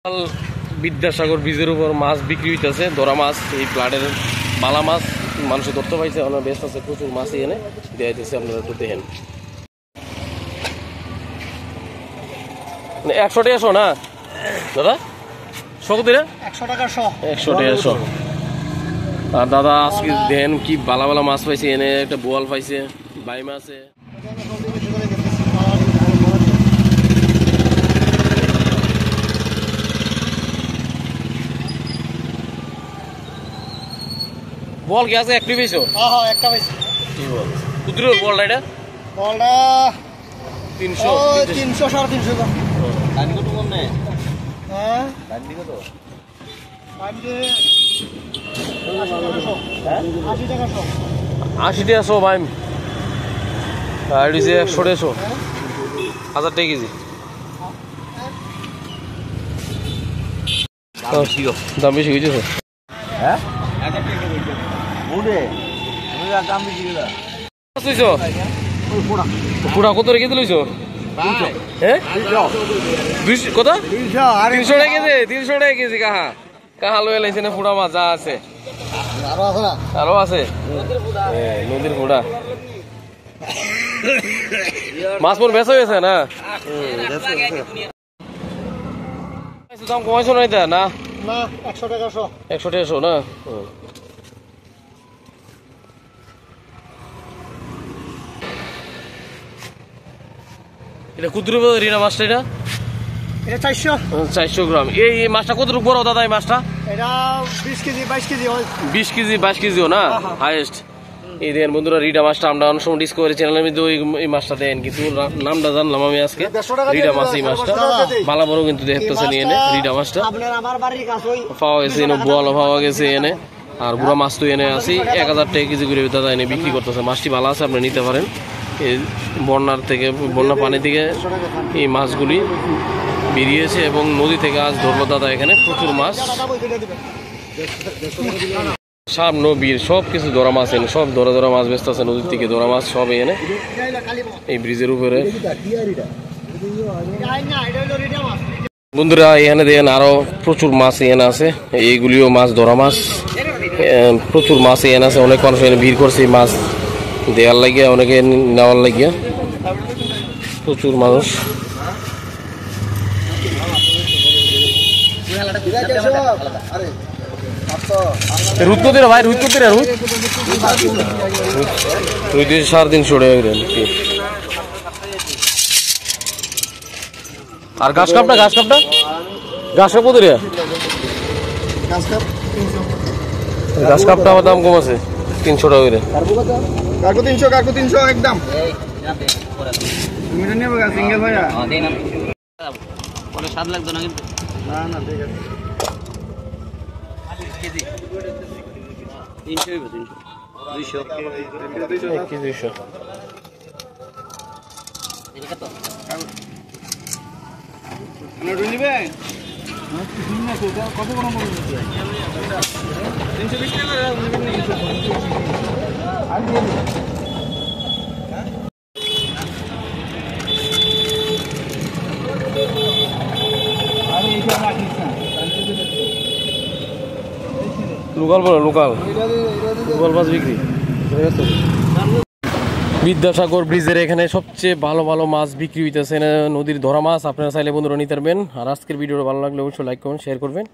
বিদ্যাসাগর ব্রিজের উপর মাছ বিক্রি হইতেছে, ধরা মাছ, এই প্লাটের বালা মাছ মানুষ ধরতে পাইছে, অনেক ব্যস্ত আছে, প্রচুর মাছ এনে দেওয়া দিতেছে। আপনারা একটু দেখেন, 100 টাকা শো না দাদা, শো দিলে 100 টাকা শো। আর দাদা আজকে দেন কি বালা বালা মাছ পাইছে, এনে একটা বোয়াল পাইছে, বাইমা আছে। বল কি আছে একটু পেয়েছো? হ্যাঁ একটা পাইছি। কি বল কুদুর বলটা? এটা বলটা 300 300 350 দাম। দাম কত কম নেই? হ্যাঁ দাম দি কত? দাম দি 80 টাকা শো। 80 টাকা শো ভাই। আর দিছে 100 টাকা শো, 1000 টাকা কেজি। দাম বেশি হয়েছে। হ্যাঁ 1000 টাকা হইছে ওরে, তুমি দাম বেশি দিলা। কত হইছো? পুরা কত রে কেজি লইছো? হ্যাঁ 200 কত? 300 টাকা কেজি। 300 টাকা কেজি কাহা কাহা লয়ে লাইছে না পুরা মাছ যা আছে। আরো আছে নদীর পুরা মাছ পর বেচা হয়েছে না? দাম কমাইছো না এটা? না না 100 টাকা শো। 100 টাকা শো না? এটা কুদুর রিনা মাছটা, এটা 400 গ্রাম। এই মাছটা কতটুকু বড় দাদা? এই মাছটা এটা 20 কেজি 22 কেজি হয়। 20 কেজি 22 কেজিও না হাইয়েস্ট। এই দেখেন বন্ধুরা, রিডা মাছটা আমরা অনেক সময় ডিসকভারি চ্যানেলের মধ্যে এই মাছটা দেন, কিন্তু নামটা জানলাম আমি আজকে। রিডা মাছ, এই মাছটা ভালো বড় কিন্তু দেখতেছেন এনে। রিডা মাছটা পাওয়া গেছে এনে, বোয়ালও পাওয়া গেছে এনে, আর গুড়া মাছ তো এনে আছি 1000 টাকা কেজি করে দাদা এনে বিক্রি করতেছে। মাছটি ভালো আছে, আপনি নিতে পারেন। এই বন্যা পানি থেকে এই মাছগুলি বেরিয়েছে এবং নদী থেকে আজ ধরলো দাদা এখানে প্রচুর মাছ। সাপ নবীর সব কিছু ধরা মাছ এনে, সব ধরা মাছ ব্যস্ত আছে, নদীর থেকে ধরা মাছ সব এনে এই ব্রিজের উপরে। বন্ধুরা এখানে দেখেন আরো প্রচুর মাছ এখানে আছে, এইগুলিও মাছ ধরা মাছ, প্রচুর মাছ এখানে আছে। অনেক মানুষ এখানে ভিড় করছে মাছ দেওয়ার লাগিয়া, অনেকে নেওয়ার লাগিয়া, প্রচুর মানুষ। রুদ কত ভাই? রুদ কত? রুদ 350 টাকা। আর ঘাস কাপটা ঘাস কাপ কত রে? ঘাস কাপটা আমার দাম কম আছে, 300 টাকা করে। কাকু 300 একদম। তুমি নিয়ে বগা সিঙ্গেল ভাইয়া। হ্যাঁ দেন আমি। পরে 7 লাগতো না কিন্তু। না না ঠিক আছে। কেজি 300 হইব। 200 কি 200 এটা কত? না রুলিবে কত কোন বলুন 320 টাকা আর দিয়ে লোকাল মাছ বিক্রি। বিদ্যাসাগর ব্রিজের এখানে সবচেয়ে ভালো ভালো মাছ বিক্রি হইতেছে, নদীর ধরা মাছ। আপনারা চাইলে বন্ধুরা নিতে পারবেন। আর আজকের ভিডিওটা ভালো লাগলে অবশ্যই লাইক করবেন, শেয়ার করবেন।